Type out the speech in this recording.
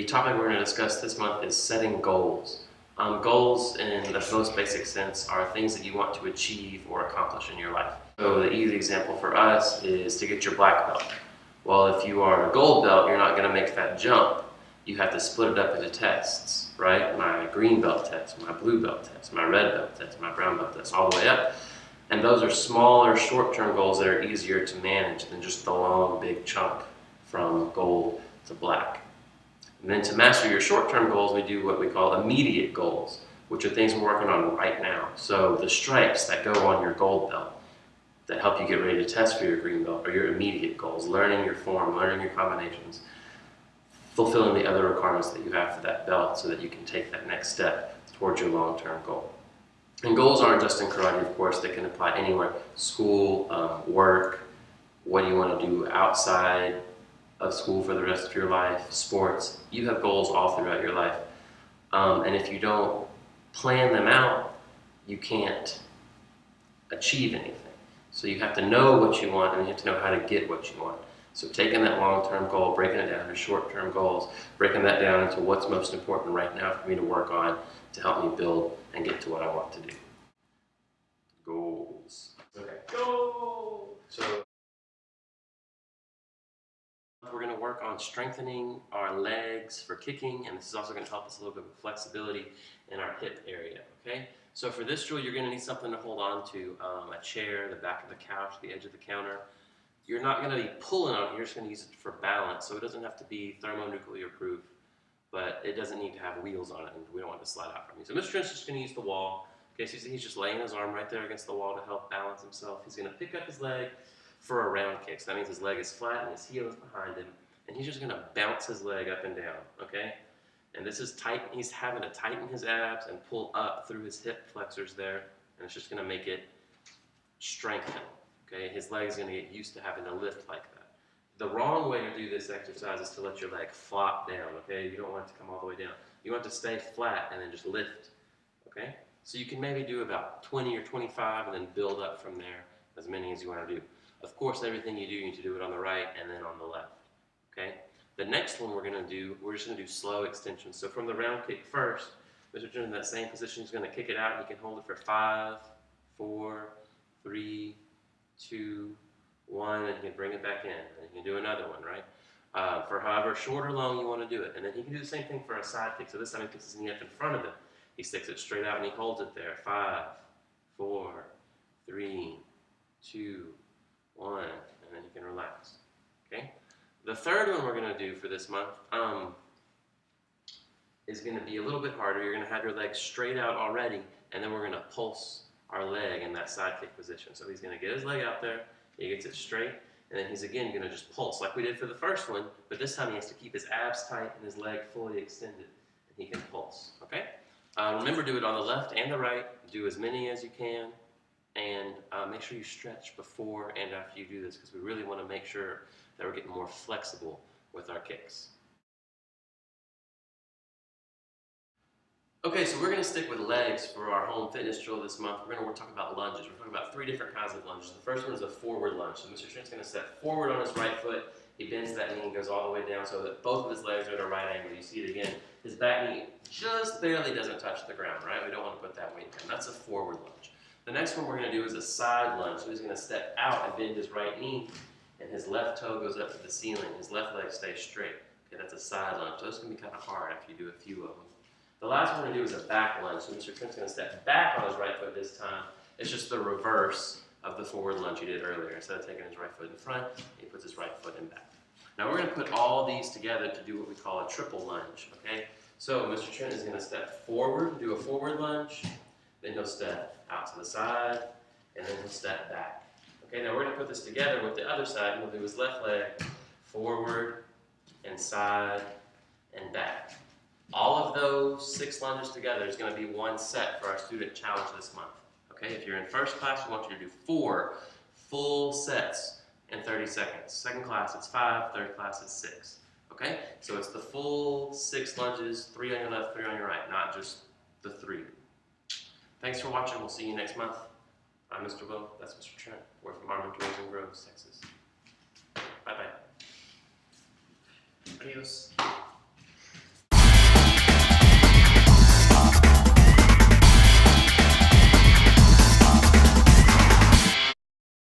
topic we're going to discuss this month is setting goals. Goals, in the most basic sense, are things that you want to achieve or accomplish in your life. So the easy example for us is to get your black belt. Well, if you are a gold belt, you're not going to make that jump. You have to split it up into tests, right? My green belt test, my blue belt test, my red belt test, my brown belt test, all the way up. And those are smaller, short-term goals that are easier to manage than just the long, big chunk from gold to black. And then to master your short-term goals, we do what we call immediate goals, which are things we're working on right now. So the stripes that go on your gold belt that help you get ready to test for your green belt are your immediate goals, learning your form, learning your combinations, fulfilling the other requirements that you have for that belt so that you can take that next step towards your long-term goal. And goals aren't just in karate, of course, they can apply anywhere. School, work, what do you want to do outside of school for the rest of your life, sports. You have goals all throughout your life. And if you don't plan them out, you can't achieve anything. So you have to know what you want and you have to know how to get what you want. So taking that long-term goal, breaking it down into short-term goals, breaking that down into what's most important right now for me to work on to help me build and get to what I want to do. Goals. Okay, go! So we're going to work on strengthening our legs for kicking, and this is also going to help us a little bit with flexibility in our hip area, okay? So for this drill, you're going to need something to hold on to, a chair, the back of the couch, the edge of the counter. You're not going to be pulling on it, you're just going to use it for balance, so it doesn't have to be thermonuclear proof, but it doesn't need to have wheels on it, and we don't want it to slide out from you. So Mr. Trent's just going to use the wall. Okay, so he's just laying his arm right there against the wall to help balance himself. He's going to pick up his leg for a round kick. So that means his leg is flat and his heel is behind him, and he's just going to bounce his leg up and down, okay? And this is tight. He's having to tighten his abs and pull up through his hip flexors there, and it's just going to make it strengthen, okay? His leg is going to get used to having to lift like that. The wrong way to do this exercise is to let your leg flop down, okay? You don't want it to come all the way down. You want it to stay flat and then just lift, okay? So you can maybe do about 20 or 25 and then build up from there, as many as you want to do. Of course, everything you do, you need to do it on the right and then on the left, okay? The next one we're just going to do slow extensions. So from the round kick first, Mr. Trent in that same position, he's going to kick it out, and you can hold it for 5, 4, 3, 2, 1, and you can bring it back in, and you can do another one, right? For however short or long you want to do it. And then he can do the same thing for a side kick. So this time he puts his knee up in front of him. He sticks it straight out and he holds it there. 5, 4, 3, 2, 1, and then you can relax. Okay? The third one we're going to do for this month is going to be a little bit harder. You're going to have your legs straight out already, and then we're going to pulse our leg in that side kick position. So he's going to get his leg out there, he gets it straight, and then he's again going to just pulse like we did for the first one, but this time he has to keep his abs tight and his leg fully extended, and he can pulse. Okay? Remember, do it on the left and the right. Do as many as you can, and make sure you stretch before and after you do this, because we really want to make sure that we're getting more flexible with our kicks. Okay, so we're going to stick with legs for our home fitness drill this month. We're going to talk about lunges. We're talking about 3 different kinds of lunges. The first one is a forward lunge. So Mr. Trent's going to step forward on his right foot. He bends that knee and goes all the way down so that both of his legs are at a right angle. You see it again. His back knee just barely doesn't touch the ground, right? We don't want to put that weight down. That's a forward lunge. The next one we're going to do is a side lunge. So he's going to step out and bend his right knee, and his left toe goes up to the ceiling. His left leg stays straight. Okay, that's a side lunge. So it's going to be kind of hard after you do a few of them. The last one we're going to do is a back lunge. So Mr. Trent's going to step back on his right foot this time. It's just the reverse of the forward lunge he did earlier. Instead of taking his right foot in front, he puts his right foot in back. Now we're going to put all these together to do what we call a triple lunge, okay? So Mr. Trent is going to step forward, do a forward lunge, then he'll step out to the side, and then he'll step back. Okay, now we're going to put this together with the other side. He'll do his left leg forward and side and back. All of those 6 lunges together is going to be one set for our student challenge this month. Okay, if you're in first class, we want you to do 4 full sets in 30 seconds. Second class, it's 5. Third class, it's 6. Okay, so it's the full 6 lunges, 3 on your left, 3 on your right, not just the 3. Thanks for watching. We'll see you next month. I'm Mr. Will. That's Mr. Trent. We're from Armentor in Groves, Texas. Bye-bye. Adios.